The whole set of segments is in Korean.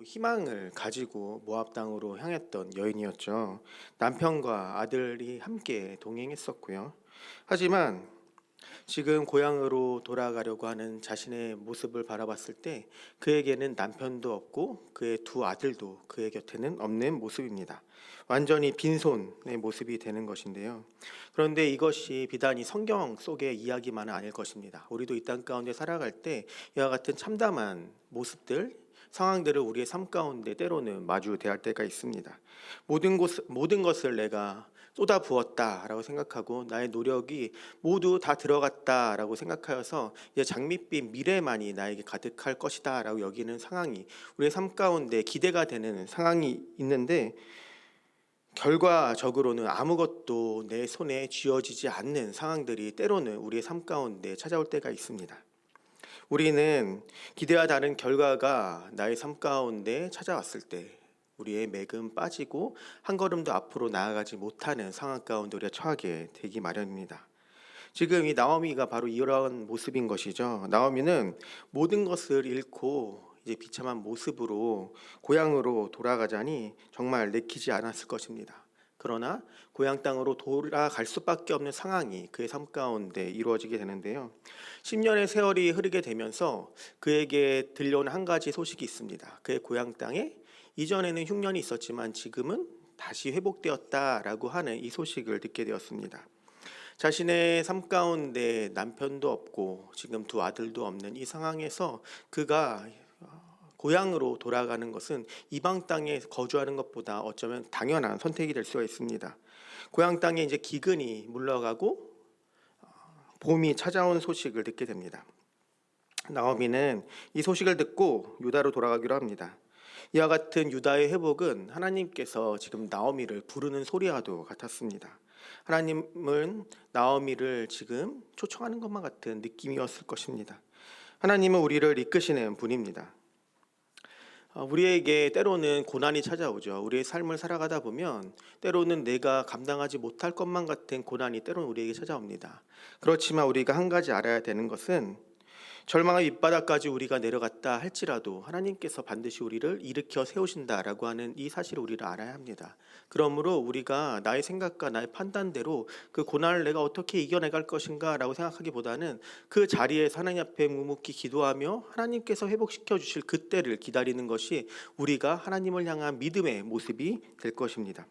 희망을 가지고 모압 땅으로 향했던 여인이었죠. 남편과 아들이 함께 동행했었고요. 하지만 지금 고향으로 돌아가려고 하는 자신의 모습을 바라봤을 때 그에게는 남편도 없고 그의 두 아들도 그의 곁에는 없는 모습입니다. 완전히 빈손의 모습이 되는 것인데요. 그런데 이것이 비단이 성경 속의 이야기만은 아닐 것입니다. 우리도 이 땅 가운데 살아갈 때 이와 같은 참담한 모습들, 상황들을 우리의 삶 가운데 때로는 마주대할 때가 있습니다. 모든 것을 내가 쏟아 부었다라고 생각하고 나의 노력이 모두 다 들어갔다라고 생각하여서 이제 장밋빛 미래만이 나에게 가득할 것이다라고 여기는 상황이 우리의 삶 가운데 기대가 되는 상황이 있는데, 결과적으로는 아무것도 내 손에 쥐어지지 않는 상황들이 때로는 우리의 삶 가운데 찾아올 때가 있습니다. 우리는 기대와 다른 결과가 나의 삶 가운데 찾아왔을 때 우리의 맥은 빠지고 한 걸음도 앞으로 나아가지 못하는 상황 가운데 우리가 처하게 되기 마련입니다. 지금 이 나오미가 바로 이런 모습인 것이죠. 나오미는 모든 것을 잃고 이제 비참한 모습으로 고향으로 돌아가자니 정말 내키지 않았을 것입니다. 그러나 고향 땅으로 돌아갈 수밖에 없는 상황이 그의 삶 가운데 이루어지게 되는데요. 10년의 세월이 흐르게 되면서 그에게 들려온 한 가지 소식이 있습니다. 그의 고향 땅에 이전에는 흉년이 있었지만 지금은 다시 회복되었다라고 하는 이 소식을 듣게 되었습니다. 자신의 삶 가운데 남편도 없고 지금 두 아들도 없는 이 상황에서 그가 고향으로 돌아가는 것은 이방 땅에 거주하는 것보다 어쩌면 당연한 선택이 될 수가 있습니다. 고향 땅에 이제 기근이 물러가고 봄이 찾아온 소식을 듣게 됩니다. 나오미는 이 소식을 듣고 유다로 돌아가기로 합니다. 이와 같은 유다의 회복은 하나님께서 지금 나오미를 부르는 소리와도 같았습니다. 하나님은 나오미를 지금 초청하는 것만 같은 느낌이었을 것입니다. 하나님은 우리를 이끄시는 분입니다. 우리에게 때로는 고난이 찾아오죠. 우리의 삶을 살아가다 보면 때로는 내가 감당하지 못할 것만 같은 고난이 때로는 우리에게 찾아옵니다. 그렇지만 우리가 한 가지 알아야 되는 것은 절망의 밑바닥까지 우리가 내려갔다 할지라도 하나님께서 반드시 우리를 일으켜 세우신다라고 하는 이 사실을 우리를 알아야 합니다. 그러므로 우리가 나의 생각과 나의 판단대로 그 고난을 내가 어떻게 이겨내갈 것인가 라고 생각하기보다는 그 자리에서 하나님 앞에 묵묵히 기도하며 하나님께서 회복시켜 주실 그때를 기다리는 것이 우리가 하나님을 향한 믿음의 모습이 될 것입니다.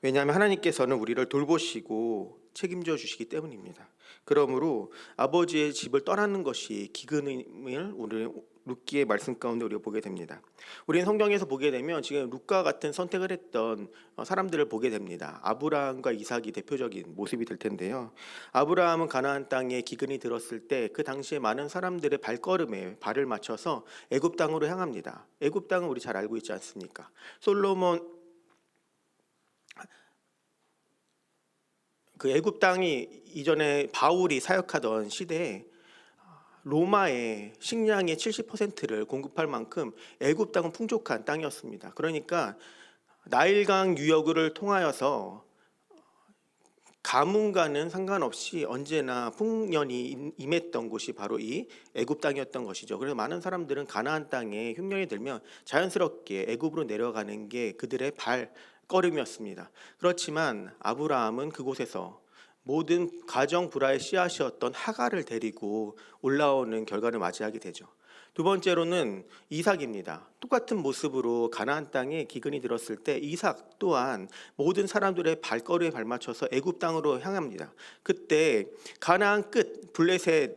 왜냐하면 하나님께서는 우리를 돌보시고 책임져 주시기 때문입니다. 그러므로 아버지의 집을 떠나는 것이 기근임을 오늘 룻기의 말씀 가운데 우리가 보게 됩니다. 우리는 성경에서 보게 되면 지금 룻과 같은 선택을 했던 사람들을 보게 됩니다. 아브라함과 이삭이 대표적인 모습이 될 텐데요. 아브라함은 가나안 땅에 기근이 들었을 때 그 당시에 많은 사람들의 발걸음에 발을 맞춰서 애굽 땅으로 향합니다. 애굽 땅은 우리 잘 알고 있지 않습니까? 그 애굽 땅이 이전에 바울이 사역하던 시대에 로마의 식량의 70%를 공급할 만큼 애굽 땅은 풍족한 땅이었습니다. 그러니까 나일강 유역을 통하여서 가뭄과는 상관없이 언제나 풍년이 임했던 곳이 바로 이 애굽 땅이었던 것이죠. 그래서 많은 사람들은 가나안 땅에 흉년이 들면 자연스럽게 애굽으로 내려가는 게 그들의 발걸음이었습니다. 그렇지만 아브라함은 그곳에서 모든 가정 불화의 씨앗이었던 하갈을 데리고 올라오는 결과를 맞이하게 되죠. 두 번째로는 이삭입니다. 똑같은 모습으로 가나안 땅에 기근이 들었을 때 이삭 또한 모든 사람들의 발걸음에 발맞춰서 애굽 땅으로 향합니다. 그때 가나안 끝 블레셋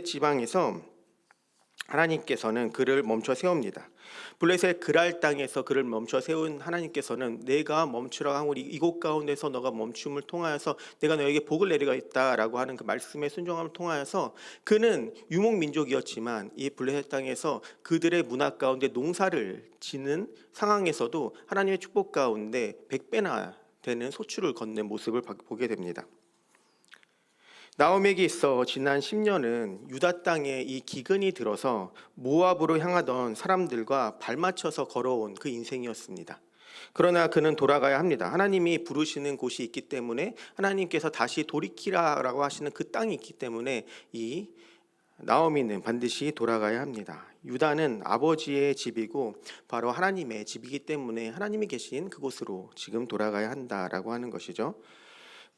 지방에서 하나님께서는 그를 멈춰 세웁니다. 블레셋 그랄 땅에서 그를 멈춰 세운 하나님께서는 내가 멈추라고 한 우리 이곳 가운데서 너가 멈춤을 통하여서 내가 너에게 복을 내리겠다라고 하는 그 말씀의 순종함을 통하여서 그는 유목민족이었지만 이 블레셋 땅에서 그들의 문화 가운데 농사를 지는 상황에서도 하나님의 축복 가운데 100배나 되는 소출을 걷는 모습을 보게 됩니다. 나오미에게 있어 지난 10년은 유다 땅에 이 기근이 들어서 모압으로 향하던 사람들과 발맞춰서 걸어온 그 인생이었습니다. 그러나 그는 돌아가야 합니다. 하나님이 부르시는 곳이 있기 때문에 하나님께서 다시 돌이키라라고 하시는 그 땅이 있기 때문에 이 나오미는 반드시 돌아가야 합니다. 유다는 아버지의 집이고 바로 하나님의 집이기 때문에 하나님이 계신 그곳으로 지금 돌아가야 한다라고 하는 것이죠.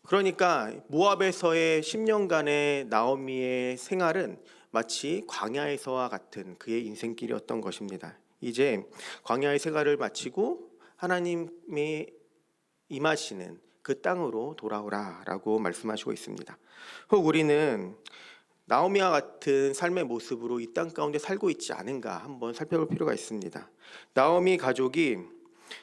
그러니까 모압에서의 10년간의 나오미의 생활은 마치 광야에서와 같은 그의 인생길이었던 것입니다. 이제 광야의 생활을 마치고 하나님의 임하시는 그 땅으로 돌아오라라고 말씀하시고 있습니다. 혹 우리는 나오미와 같은 삶의 모습으로 이 땅 가운데 살고 있지 않은가 한번 살펴볼 필요가 있습니다. 나오미 가족이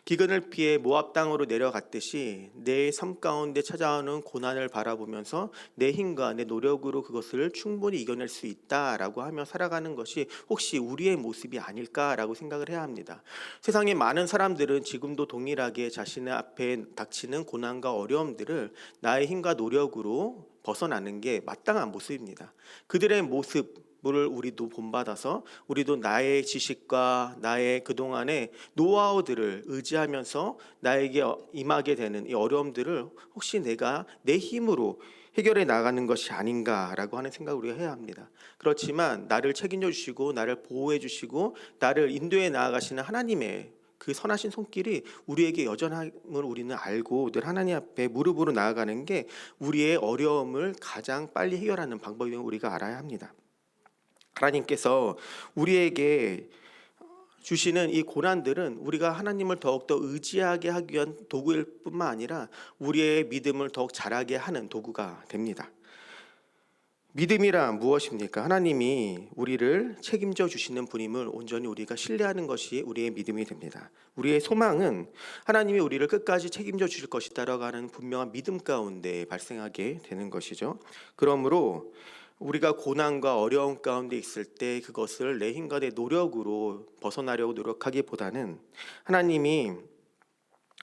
기근을 피해 모압 땅으로 내려갔듯이 내 삶 가운데 찾아오는 고난을 바라보면서 내 힘과 내 노력으로 그것을 충분히 이겨낼 수 있다라고 하며 살아가는 것이 혹시 우리의 모습이 아닐까라고 생각을 해야 합니다. 세상에 많은 사람들은 지금도 동일하게 자신의 앞에 닥치는 고난과 어려움들을 나의 힘과 노력으로 벗어나는 게 마땅한 모습입니다. 그들의 모습을 우리도 본받아서 우리도 나의 지식과 나의 그동안의 노하우들을 의지하면서 나에게 임하게 되는 이 어려움들을 혹시 내가 내 힘으로 해결해 나가는 것이 아닌가라고 하는 생각을 우리가 해야 합니다. 그렇지만 나를 책임져 주시고 나를 보호해 주시고 나를 인도해 나아가시는 하나님의 그 선하신 손길이 우리에게 여전함을 우리는 알고 늘 하나님 앞에 무릎으로 나아가는 게 우리의 어려움을 가장 빨리 해결하는 방법임을 우리가 알아야 합니다. 하나님께서 우리에게 주시는 이 고난들은 우리가 하나님을 더욱더 의지하게 하기 위한 도구일 뿐만 아니라 우리의 믿음을 더욱 자라게 하는 도구가 됩니다. 믿음이란 무엇입니까? 하나님이 우리를 책임져 주시는 분임을 온전히 우리가 신뢰하는 것이 우리의 믿음이 됩니다. 우리의 소망은 하나님이 우리를 끝까지 책임져 주실 것이다라고 하는 분명한 믿음 가운데 발생하게 되는 것이죠. 그러므로 우리가 고난과 어려움 가운데 있을 때 그것을 내 힘과 내 노력으로 벗어나려고 노력하기보다는 하나님이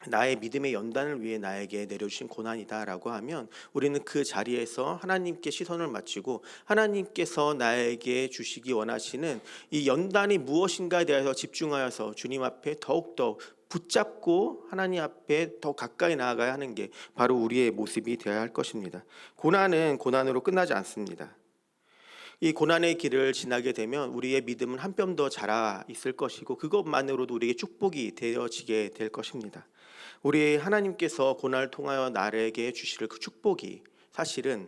나의 믿음의 연단을 위해 나에게 내려주신 고난이다라고 하면 우리는 그 자리에서 하나님께 시선을 맞추고 하나님께서 나에게 주시기 원하시는 이 연단이 무엇인가에 대해서 집중하여서 주님 앞에 더욱더 붙잡고 하나님 앞에 더 가까이 나아가야 하는 게 바로 우리의 모습이 되어야 할 것입니다. 고난은 고난으로 끝나지 않습니다. 이 고난의 길을 지나게 되면 우리의 믿음은 한 뼘 더 자라 있을 것이고 그것만으로도 우리에게 축복이 되어지게 될 것입니다. 우리 하나님께서 고난을 통하여 나에게 주실 그 축복이 사실은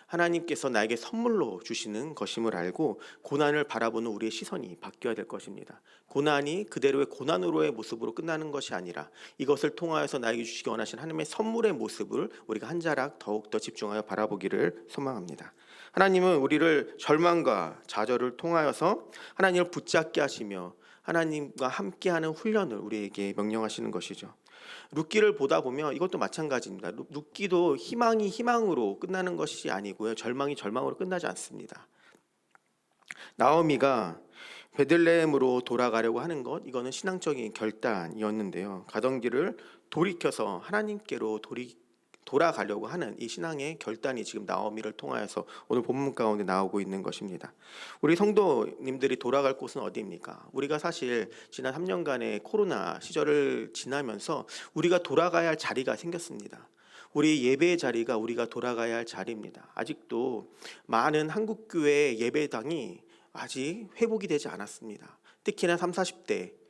하나님께서 나에게 선물로 주시는 것임을 알고 고난을 바라보는 우리의 시선이 바뀌어야 될 것입니다. 고난이 그대로의 고난으로의 모습으로 끝나는 것이 아니라 이것을 통하여서 나에게 주시기 원하시는 하나님의 선물의 모습을 우리가 한 자락 더욱더 집중하여 바라보기를 소망합니다. 하나님은 우리를 절망과 좌절을 통하여서 하나님을 붙잡게 하시며 하나님과 함께하는 훈련을 우리에게 명령하시는 것이죠. 룻기를 보다 보면 이것도 마찬가지입니다. 룻기도 희망이 희망으로 끝나는 것이 아니고요. 절망이 절망으로 끝나지 않습니다. 나오미가 베들레헴으로 돌아가려고 하는 것, 이거는 신앙적인 결단이었는데요. 가던 길을 돌이켜서 하나님께로 돌아가려고 하는 이 신앙의 결단이 지금 나오미를 통하여서 오늘 본문 가운데 나오고 있는 것입니다. 우리 성도님들이 돌아갈 곳은 어디입니까? 우리가 사실 지난 3년간의 코로나 시절을 지나면서 우리가 돌아가야 할 자리가 생겼습니다. 우리 예배의 자리가 우리가 돌아가야 할 자리입니다. 아직도 많은 한국교회 예배당이 아직 회복이 되지 않았습니다. 특히나 30, 40대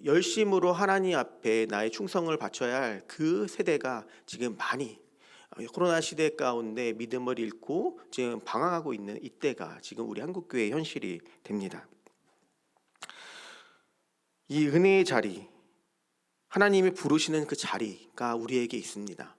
열심으로 하나님 앞에 나의 충성을 바쳐야 할 그 세대가 지금 많이 코로나 시대 가운데 믿음을 잃고 지금 방황하고 있는 이때가 지금 우리 한국교회의 현실이 됩니다. 이 은혜의 자리, 하나님이 부르시는 그 자리가 우리에게 있습니다.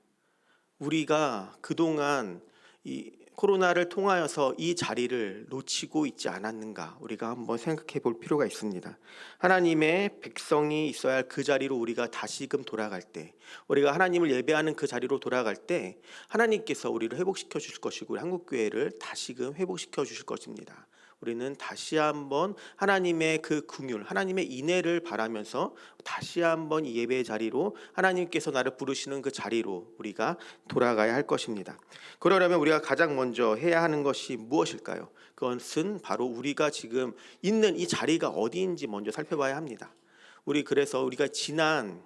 우리가 그동안 이 코로나를 통하여서 이 자리를 놓치고 있지 않았는가 우리가 한번 생각해 볼 필요가 있습니다. 하나님의 백성이 있어야 할 그 자리로 우리가 다시금 돌아갈 때, 우리가 하나님을 예배하는 그 자리로 돌아갈 때 하나님께서 우리를 회복시켜 주실 것이고 한국교회를 다시금 회복시켜 주실 것입니다. 우리는 다시 한번 하나님의 그 긍휼, 하나님의 인애를 바라면서 다시 한번 이 예배의 자리로 하나님께서 나를 부르시는 그 자리로 우리가 돌아가야 할 것입니다. 그러려면 우리가 가장 먼저 해야 하는 것이 무엇일까요? 그것은 바로 우리가 지금 있는 이 자리가 어디인지 먼저 살펴봐야 합니다. 그래서 우리가 지난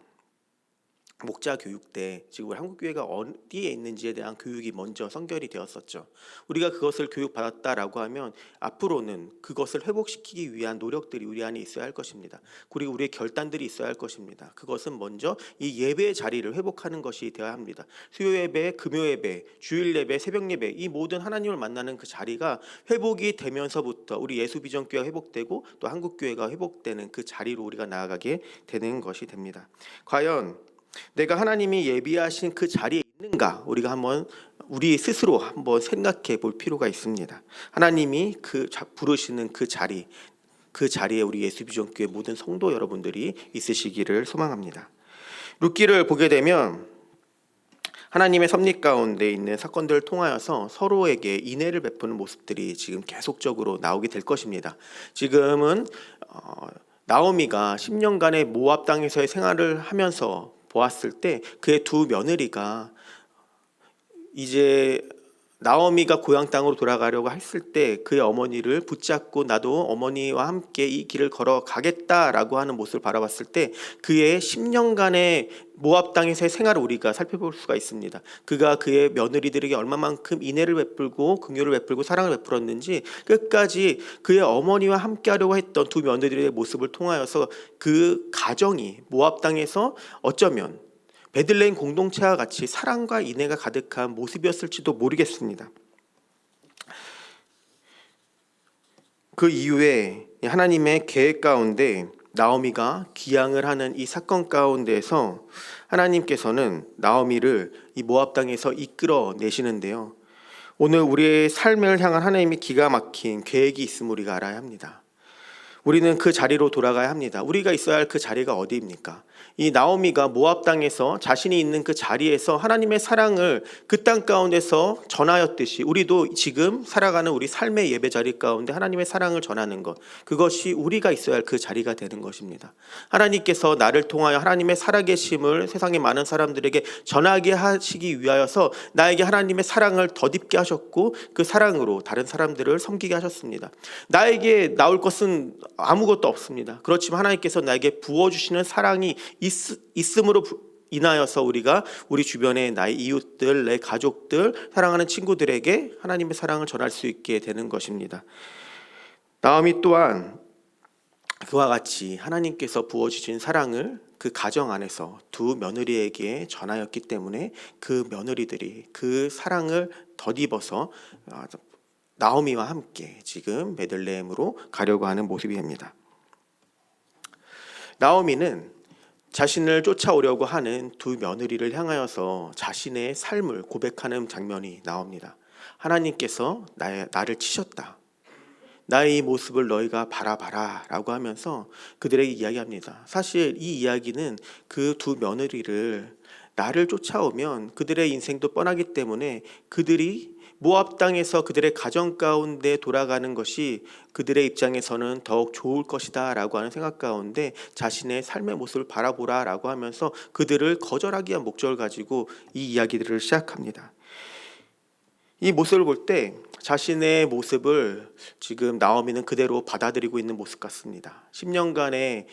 목자 교육 때 지금 우리 한국교회가 어디에 있는지에 대한 교육이 먼저 선결이 되었었죠. 우리가 그것을 교육받았다라고 하면 앞으로는 그것을 회복시키기 위한 노력들이 우리 안에 있어야 할 것입니다. 그리고 우리의 결단들이 있어야 할 것입니다. 그것은 먼저 이 예배의 자리를 회복하는 것이 되어야 합니다. 수요 예배, 금요 예배, 주일 예배, 새벽 예배, 이 모든 하나님을 만나는 그 자리가 회복이 되면서부터 우리 예수비전교회가 회복되고 또 한국교회가 회복되는 그 자리로 우리가 나아가게 되는 것이 됩니다. 과연 내가 하나님이 예비하신 그 자리에 있는가, 우리가 한번 우리 스스로 한번 생각해 볼 필요가 있습니다. 하나님이 부르시는 그 자리에 우리 예수비전교회 모든 성도 여러분들이 있으시기를 소망합니다. 룻기를 보게 되면 하나님의 섭리 가운데 있는 사건들을 통하여서 서로에게 인애를 베푸는 모습들이 지금 계속적으로 나오게 될 것입니다. 지금은 나오미가 10년간의 모압 땅에서의 생활을 하면서 보았을 때 그의 두 며느리가 이제 나오미가 고향 땅으로 돌아가려고 했을 때 그의 어머니를 붙잡고 나도 어머니와 함께 이 길을 걸어가겠다라고 하는 모습을 바라봤을 때 그의 10년간의 모압 땅에서의 생활을 우리가 살펴볼 수가 있습니다. 그가 그의 며느리들에게 얼마만큼 인애를 베풀고 긍휼을 베풀고 사랑을 베풀었는지 끝까지 그의 어머니와 함께 하려고 했던 두 며느리들의 모습을 통하여서 그 가정이 모압 땅에서 어쩌면 베들레헴 공동체와 같이 사랑과 인애가 가득한 모습이었을지도 모르겠습니다. 그 이후에 하나님의 계획 가운데 나오미가 기양을 하는 이 사건 가운데서 하나님께서는 나오미를 이 모압 땅에서 이끌어 내시는데요. 오늘 우리의 삶을 향한 하나님의 기가 막힌 계획이 있음을 우리가 알아야 합니다. 우리는 그 자리로 돌아가야 합니다. 우리가 있어야 할 그 자리가 어디입니까? 이 나오미가 모압 땅에서 자신이 있는 그 자리에서 하나님의 사랑을 그 땅 가운데서 전하였듯이 우리도 지금 살아가는 우리 삶의 예배 자리 가운데 하나님의 사랑을 전하는 것, 그것이 우리가 있어야 할 그 자리가 되는 것입니다. 하나님께서 나를 통하여 하나님의 살아계심을 세상의 많은 사람들에게 전하게 하시기 위하여서 나에게 하나님의 사랑을 덧입게 하셨고 그 사랑으로 다른 사람들을 섬기게 하셨습니다. 나에게 나올 것은 아무것도 없습니다. 그렇지만 하나님께서 나에게 부어주시는 사랑이 있음으로 인하여서 우리가 우리 주변의 나의 이웃들, 내 가족들, 사랑하는 친구들에게 하나님의 사랑을 전할 수 있게 되는 것입니다. 나오미 또한 그와 같이 하나님께서 부어주신 사랑을 그 가정 안에서 두 며느리에게 전하였기 때문에 그 며느리들이 그 사랑을 덧입어서 나오미와 함께 지금 베들레헴으로 가려고 하는 모습이 됩니다. 나오미는 자신을 쫓아오려고 하는 두 며느리를 향하여서 자신의 삶을 고백하는 장면이 나옵니다. 하나님께서 나를 치셨다. 나의 이 모습을 너희가 바라봐라 라고 하면서 그들에게 이야기합니다. 사실 이 이야기는 그 두 며느리를 나를 쫓아오면 그들의 인생도 뻔하기 때문에 그들이 모압 땅에서 그들의 가정 가운데 돌아가는 것이 그들의 입장에서는 더욱 좋을 것이다 라고 하는 생각 가운데 자신의 삶의 모습을 바라보라 라고 하면서 그들을 거절하기 위한 목적을 가지고 이 이야기들을 시작합니다. 이 모습을 볼 때 자신의 모습을 지금 나오미는 그대로 받아들이고 있는 모습 같습니다. 10년간의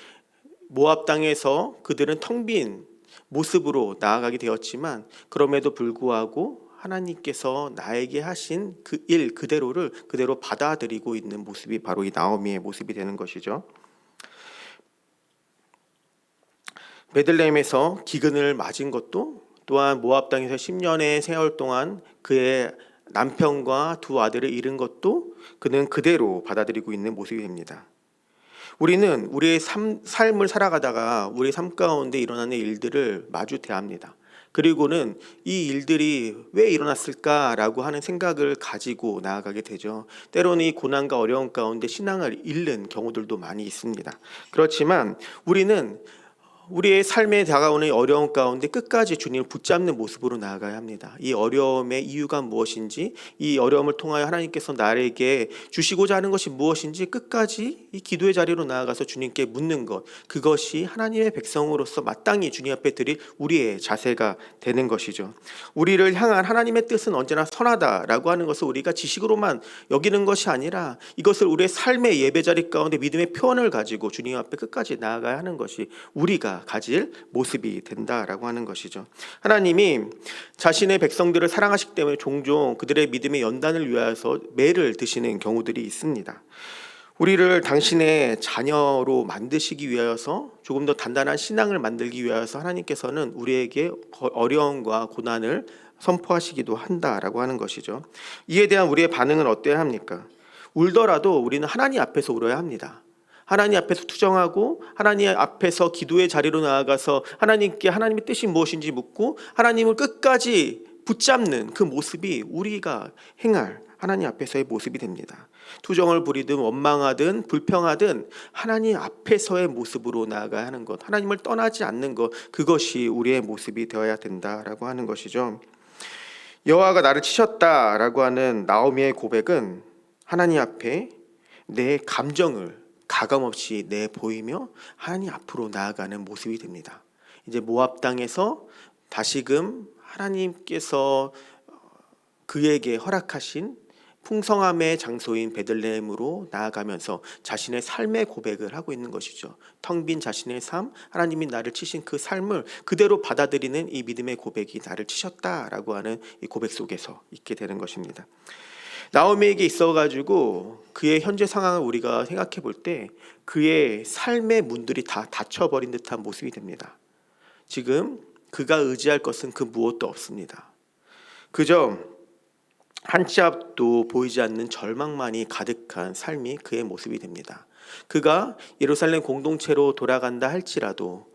모압 땅에서 그들은 텅 빈 모습으로 나아가게 되었지만 그럼에도 불구하고 하나님께서 나에게 하신 그 일 그대로 받아들이고 있는 모습이 바로 이 나오미의 모습이 되는 것이죠. 베들레헴에서 기근을 맞은 것도 또한 모압 땅에서 10년의 세월 동안 그의 남편과 두 아들을 잃은 것도 그는 그대로 받아들이고 있는 모습이 됩니다. 우리는 우리의 삶을 살아가다가 우리 삶 가운데 일어나는 일들을 마주 대합니다. 그리고는 이 일들이 왜 일어났을까라고 하는 생각을 가지고 나아가게 되죠. 때로는 이 고난과 어려움 가운데 신앙을 잃는 경우들도 많이 있습니다. 그렇지만 우리는 우리의 삶에 다가오는 어려움 가운데 끝까지 주님을 붙잡는 모습으로 나아가야 합니다. 이 어려움의 이유가 무엇인지, 이 어려움을 통하여 하나님께서 나에게 주시고자 하는 것이 무엇인지 끝까지 이 기도의 자리로 나아가서 주님께 묻는 것, 그것이 하나님의 백성으로서 마땅히 주님 앞에 드릴 우리의 자세가 되는 것이죠. 우리를 향한 하나님의 뜻은 언제나 선하다라고 하는 것을 우리가 지식으로만 여기는 것이 아니라 이것을 우리의 삶의 예배 자리 가운데 믿음의 표현을 가지고 주님 앞에 끝까지 나아가야 하는 것이 우리가 우리가 가질 모습이 된다라고 하는 것이죠. 하나님이 자신의 백성들을 사랑하시기 때문에 종종 그들의 믿음의 연단을 위하여서 매를 드시는 경우들이 있습니다. 우리를 당신의 자녀로 만드시기 위하여서 조금 더 단단한 신앙을 만들기 위하여서 하나님께서는 우리에게 어려움과 고난을 선포하시기도 한다라고 하는 것이죠. 이에 대한 우리의 반응은 어때야 합니까? 울더라도 우리는 하나님 앞에서 울어야 합니다. 하나님 앞에서 투정하고 하나님 앞에서 기도의 자리로 나아가서 하나님께 하나님의 뜻이 무엇인지 묻고 하나님을 끝까지 붙잡는 그 모습이 우리가 행할 하나님 앞에서의 모습이 됩니다. 투정을 부리든 원망하든 불평하든 하나님 앞에서의 모습으로 나아가야 하는 것, 하나님을 떠나지 않는 것, 그것이 우리의 모습이 되어야 된다라고 하는 것이죠. 여호와가 나를 치셨다라고 하는 나오미의 고백은 하나님 앞에 내 감정을 가감없이 내보이며 하나님 앞으로 나아가는 모습이 됩니다. 이제 모압 땅에서 다시금 하나님께서 그에게 허락하신 풍성함의 장소인 베들레헴으로 나아가면서 자신의 삶의 고백을 하고 있는 것이죠. 텅 빈 자신의 삶, 하나님이 나를 치신 그 삶을 그대로 받아들이는 이 믿음의 고백이 나를 치셨다라고 하는 이 고백 속에서 있게 되는 것입니다. 나오미에게 있어가지고 그의 현재 상황을 우리가 생각해 볼 때 그의 삶의 문들이 다 닫혀버린 듯한 모습이 됩니다. 지금 그가 의지할 것은 그 무엇도 없습니다. 그저 한 치 앞도 보이지 않는 절망만이 가득한 삶이 그의 모습이 됩니다. 그가 예루살렘 공동체로 돌아간다 할지라도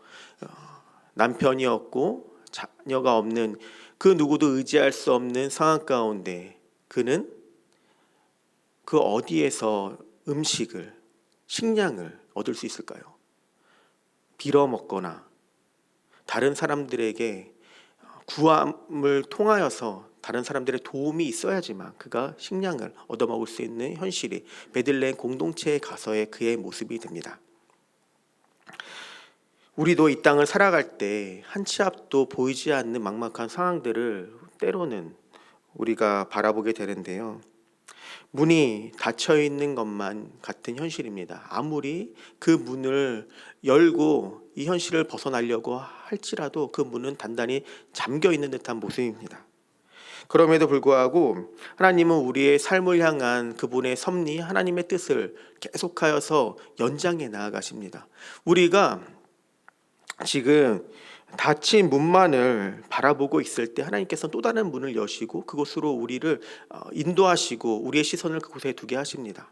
남편이 없고 자녀가 없는 그 누구도 의지할 수 없는 상황 가운데 그는 그 어디에서 음식을, 식량을 얻을 수 있을까요? 빌어먹거나 다른 사람들에게 구함을 통하여서 다른 사람들의 도움이 있어야지만 그가 식량을 얻어먹을 수 있는 현실이 베들레헴 공동체에 가서의 그의 모습이 됩니다. 우리도 이 땅을 살아갈 때 한 치 앞도 보이지 않는 막막한 상황들을 때로는 우리가 바라보게 되는데요. 문이 닫혀 있는 것만 같은 현실입니다. 아무리 그 문을 열고 이 현실을 벗어나려고 할지라도 그 문은 단단히 잠겨 있는 듯한 모습입니다. 그럼에도 불구하고 하나님은 우리의 삶을 향한 그분의 섭리, 하나님의 뜻을 계속하여서 연장해 나아가십니다. 우리가 지금 닫힌 문만을 바라보고 있을 때 하나님께서는 또 다른 문을 여시고 그곳으로 우리를 인도하시고 우리의 시선을 그곳에 두게 하십니다.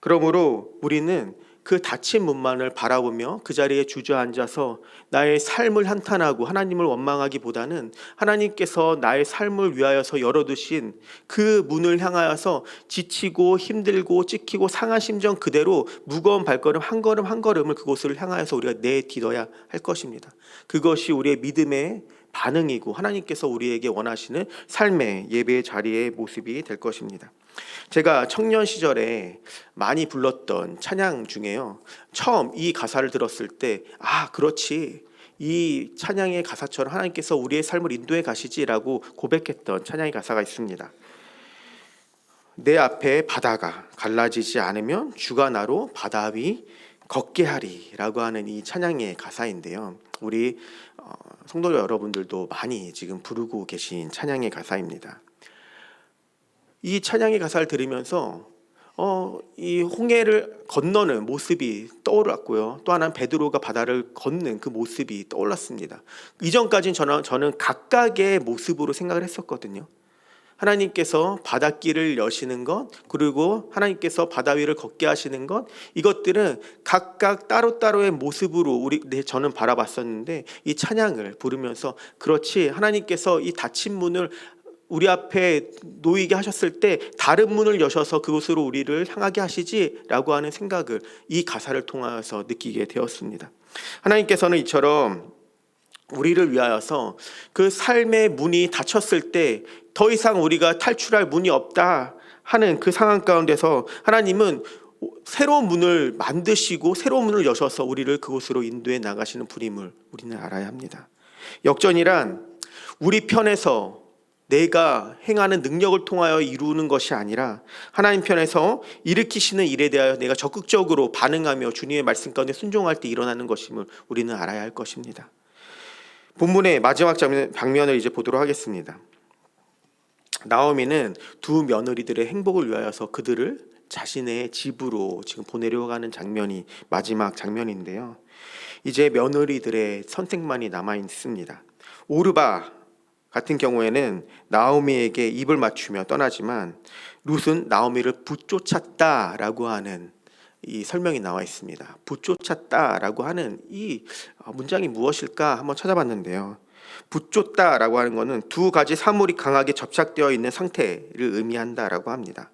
그러므로 우리는 그 닫힌 문만을 바라보며 그 자리에 주저앉아서 나의 삶을 한탄하고 하나님을 원망하기보다는 하나님께서 나의 삶을 위하여서 열어두신 그 문을 향하여서 지치고 힘들고 찢기고 상한 심정 그대로 무거운 발걸음 한 걸음 한 걸음을 그곳을 향하여서 우리가 내딛어야 할 것입니다. 그것이 우리의 믿음의 반응이고 하나님께서 우리에게 원하시는 삶의 예배의 자리의 모습이 될 것입니다. 제가 청년 시절에 많이 불렀던 찬양 중에요, 처음 이 가사를 들었을 때 그렇지, 이 찬양의 가사처럼 하나님께서 우리의 삶을 인도해 가시지라고 고백했던 찬양의 가사가 있습니다. 내 앞에 바다가 갈라지지 않으면 주가 나로 바다 위 걷게 하리 라고 하는 이 찬양의 가사인데요, 우리 성도 여러분들도 많이 지금 부르고 계신 찬양의 가사입니다. 이 찬양의 가사를 들으면서 이 홍해를 건너는 모습이 떠올랐고요. 또 하나는 베드로가 바다를 걷는 그 모습이 떠올랐습니다. 이전까지는 저는 각각의 모습으로 생각을 했었거든요. 하나님께서 바닷길을 여시는 것, 그리고 하나님께서 바다 위를 걷게 하시는 것, 이것들은 각각 따로따로의 모습으로 저는 바라봤었는데 이 찬양을 부르면서 그렇지, 하나님께서 이 닫힌 문을 우리 앞에 놓이게 하셨을 때 다른 문을 여셔서 그곳으로 우리를 향하게 하시지라고 하는 생각을 이 가사를 통해서 느끼게 되었습니다. 하나님께서는 이처럼 우리를 위하여서 그 삶의 문이 닫혔을 때 더 이상 우리가 탈출할 문이 없다 하는 그 상황 가운데서 하나님은 새로운 문을 만드시고 새로운 문을 여셔서 우리를 그곳으로 인도해 나가시는 분임을 우리는 알아야 합니다. 역전이란 우리 편에서 내가 행하는 능력을 통하여 이루는 것이 아니라 하나님 편에서 일으키시는 일에 대하여 내가 적극적으로 반응하며 주님의 말씀 가운데 순종할 때 일어나는 것임을 우리는 알아야 할 것입니다. 본문의 마지막 장면을 이제 보도록 하겠습니다. 나오미는 두 며느리들의 행복을 위하여서 그들을 자신의 집으로 지금 보내려고 하는 장면이 마지막 장면인데요. 이제 며느리들의 선택만이 남아 있습니다. 오르바 같은 경우에는 나오미에게 입을 맞추며 떠나지만 룻은 나오미를 붙쫓았다라고 하는 이 설명이 나와 있습니다. 붙쫓았다라고 하는 이 문장이 무엇일까 한번 찾아봤는데요. 붙쫓다라고 하는 것은 두 가지 사물이 강하게 접착되어 있는 상태를 의미한다라고 합니다.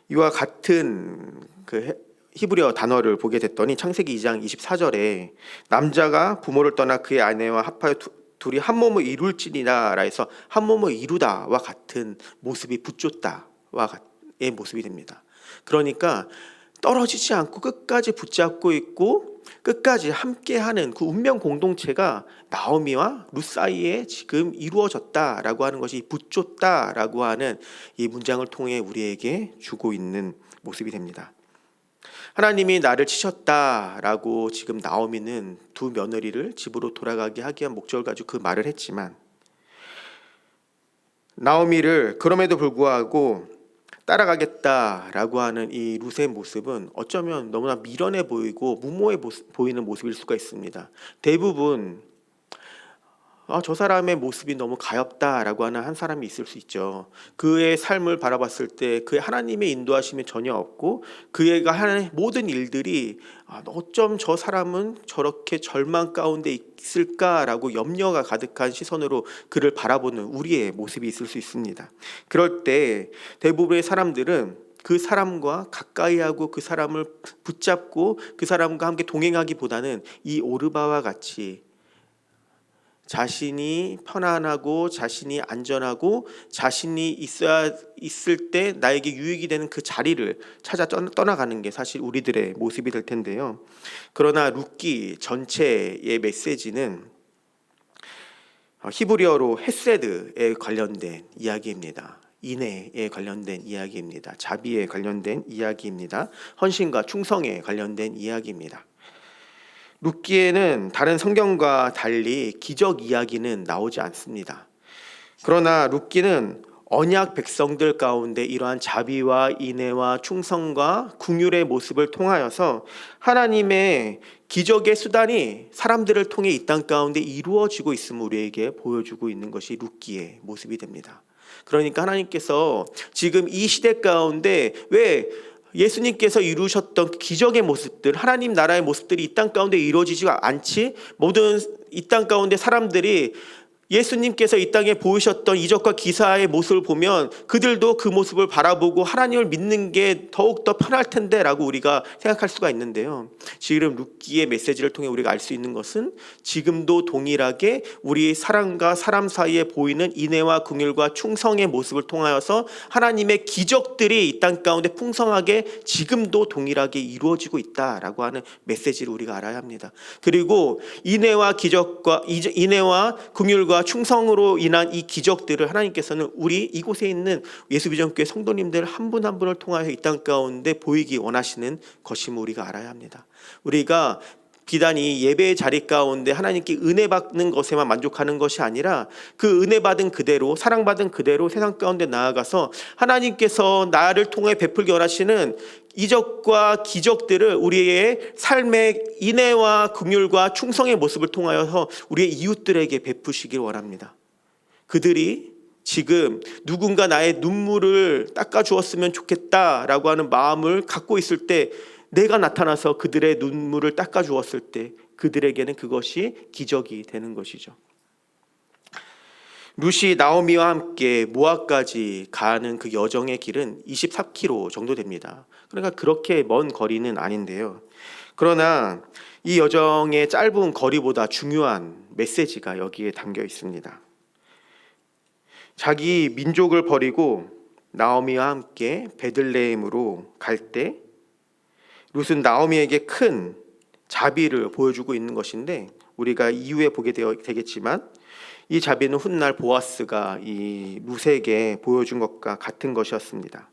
이와 같은 그 히브리어 단어를 보게 됐더니 창세기 2장 24절에 남자가 부모를 떠나 그의 아내와 합하여 둘이 한 몸을 이룰지니라 해서 한 몸을 이루다와 같은 모습이 붙쫓다와의 모습이 됩니다. 그러니까 떨어지지 않고 끝까지 붙잡고 있고 끝까지 함께하는 그 운명 공동체가 나오미와 룻 사이에 지금 이루어졌다라고 하는 것이 붙쫓다라고 하는 이 문장을 통해 우리에게 주고 있는 모습이 됩니다. 하나님이 나를 치셨다라고 지금 나오미는 두 며느리를 집으로 돌아가게 하기 위한 목적을 가지고 그 말을 했지만 나오미를 그럼에도 불구하고 따라가겠다라고 하는 이 룻의 모습은 어쩌면 너무나 미련해 보이고 무모해 보이는 모습일 수가 있습니다. 대부분 저 사람의 모습이 너무 가엽다라고 하는 한 사람이 있을 수 있죠. 그의 삶을 바라봤을 때 그의 하나님의 인도하심이 전혀 없고 그가 하는 모든 일들이 어쩜 저 사람은 저렇게 절망 가운데 있을까라고 염려가 가득한 시선으로 그를 바라보는 우리의 모습이 있을 수 있습니다. 그럴 때 대부분의 사람들은 그 사람과 가까이하고 그 사람을 붙잡고 그 사람과 함께 동행하기보다는 이 오르바와 같이 자신이 편안하고 자신이 안전하고 자신이 있을 때 나에게 유익이 되는 그 자리를 찾아 떠나가는 게 사실 우리들의 모습이 될 텐데요. 그러나 룻기 전체의 메시지는 히브리어로 헤세드에 관련된 이야기입니다. 인애에 관련된 이야기입니다. 자비에 관련된 이야기입니다. 헌신과 충성에 관련된 이야기입니다. 룻기에는 다른 성경과 달리 기적 이야기는 나오지 않습니다. 그러나 룻기는 언약 백성들 가운데 이러한 자비와 인애와 충성과 긍휼의 모습을 통하여서 하나님의 기적의 수단이 사람들을 통해 이 땅 가운데 이루어지고 있음을 우리에게 보여주고 있는 것이 룻기의 모습이 됩니다. 그러니까 하나님께서 지금 이 시대 가운데 왜 예수님께서 이루셨던 기적의 모습들, 하나님 나라의 모습들이 이 땅 가운데 이루어지지가 않지? 모든 이 땅 가운데 사람들이 예수님께서 이 땅에 보이셨던 이적과 기사의 모습을 보면 그들도 그 모습을 바라보고 하나님을 믿는 게 더욱더 편할 텐데 라고 우리가 생각할 수가 있는데요. 지금 룻기의 메시지를 통해 우리가 알 수 있는 것은 지금도 동일하게 우리 사람과 사람 사이에 보이는 인애와 긍휼과 충성의 모습을 통하여서 하나님의 기적들이 이 땅 가운데 풍성하게 지금도 동일하게 이루어지고 있다라고 하는 메시지를 우리가 알아야 합니다. 그리고 인애와 긍휼과 충성으로 인한 이 기적들을 하나님께서는 우리 이곳에 있는 예수비전교회 성도님들 한 분 한 분을 통하여 이 땅 가운데 보이기 원하시는 것임을 우리가 알아야 합니다. 우리가 비단 이 예배의 자리 가운데 하나님께 은혜 받는 것에만 만족하는 것이 아니라 그 은혜 받은 그대로 사랑받은 그대로 세상 가운데 나아가서 하나님께서 나를 통해 베풀기 원하시는 이적과 기적들을 우리의 삶의 인애와 긍휼과 충성의 모습을 통하여서 우리의 이웃들에게 베푸시길 원합니다. 그들이 지금 누군가 나의 눈물을 닦아주었으면 좋겠다라고 하는 마음을 갖고 있을 때 내가 나타나서 그들의 눈물을 닦아주었을 때 그들에게는 그것이 기적이 되는 것이죠. 룻이 나오미와 함께 모압까지 가는 그 여정의 길은 24km 정도 됩니다. 그러니까 그렇게 먼 거리는 아닌데요. 그러나 이 여정의 짧은 거리보다 중요한 메시지가 여기에 담겨 있습니다. 자기 민족을 버리고 나오미와 함께 베들레헴으로 갈 때 룻은 나오미에게 큰 자비를 보여주고 있는 것인데 우리가 이후에 보게 되겠지만 이 자비는 훗날 보아스가 이 룻에게 보여준 것과 같은 것이었습니다.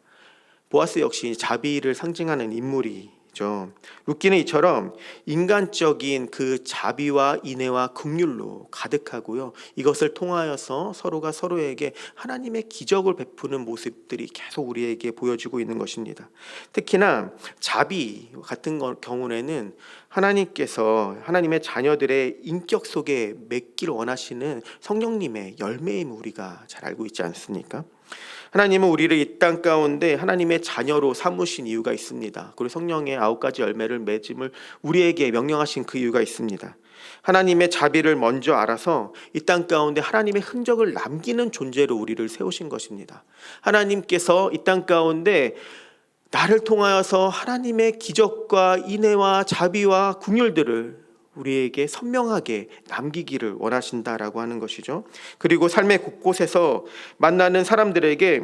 보아스 역시 자비를 상징하는 인물이죠. 룻기는 이처럼 인간적인 그 자비와 인애와 긍휼로 가득하고요. 이것을 통하여서 서로가 서로에게 하나님의 기적을 베푸는 모습들이 계속 우리에게 보여지고 있는 것입니다. 특히나 자비 같은 경우에는 하나님께서 하나님의 자녀들의 인격 속에 맺기를 원하시는 성령님의 열매임을 우리가 잘 알고 있지 않습니까? 하나님은 우리를 이 땅 가운데 하나님의 자녀로 삼으신 이유가 있습니다. 그리고 성령의 9가지 열매를 맺음을 우리에게 명령하신 그 이유가 있습니다. 하나님의 자비를 먼저 알아서 이 땅 가운데 하나님의 흔적을 남기는 존재로 우리를 세우신 것입니다. 하나님께서 이 땅 가운데 나를 통하여서 하나님의 기적과 인애와 자비와 긍휼들을 우리에게 선명하게 남기기를 원하신다라고 하는 것이죠. 그리고 삶의 곳곳에서 만나는 사람들에게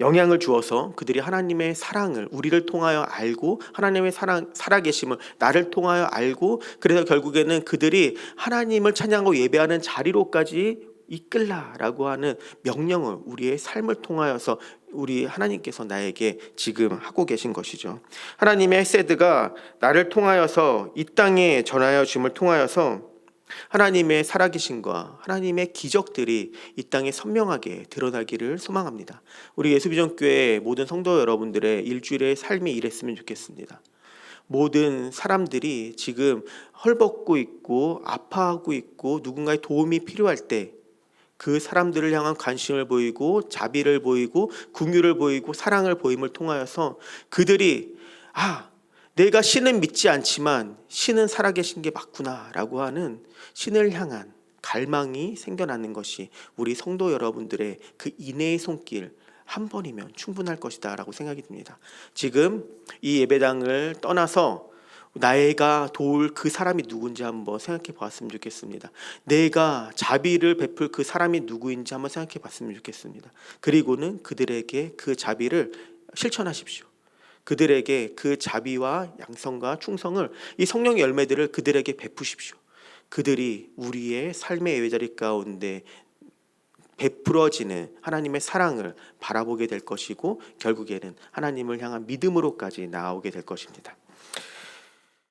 영향을 주어서 그들이 하나님의 사랑을 우리를 통하여 알고 하나님의 살아계심을 나를 통하여 알고 그래서 결국에는 그들이 하나님을 찬양하고 예배하는 자리로까지 이끌라라고 하는 명령을 우리의 삶을 통하여서 우리 하나님께서 나에게 지금 하고 계신 것이죠. 하나님의 헤세드가 나를 통하여서 이 땅에 전하여 줌을 통하여서 하나님의 살아계심과 하나님의 기적들이 이 땅에 선명하게 드러나기를 소망합니다. 우리 예수비전교회 모든 성도 여러분들의 일주일의 삶이 이랬으면 좋겠습니다. 모든 사람들이 지금 헐벗고 있고 아파하고 있고 누군가의 도움이 필요할 때 그 사람들을 향한 관심을 보이고 자비를 보이고 긍휼을 보이고 사랑을 보임을 통하여서 그들이 내가 신은 믿지 않지만 신은 살아계신 게 맞구나라고 하는 신을 향한 갈망이 생겨나는 것이 우리 성도 여러분들의 그 인애의 손길 한 번이면 충분할 것이다 라고 생각이 듭니다. 지금 이 예배당을 떠나서 나가 도울 그 사람이 누군지 한번 생각해 보았으면 좋겠습니다. 내가 자비를 베풀 그 사람이 누구인지 한번 생각해 봤으면 좋겠습니다. 그리고는 그들에게 그 자비를 실천하십시오. 그들에게 그 자비와 양성과 충성을 이 성령의 열매들을 그들에게 베푸십시오. 그들이 우리의 삶의 예배자리 가운데 베풀어지는 하나님의 사랑을 바라보게 될 것이고 결국에는 하나님을 향한 믿음으로까지 나아오게 될 것입니다.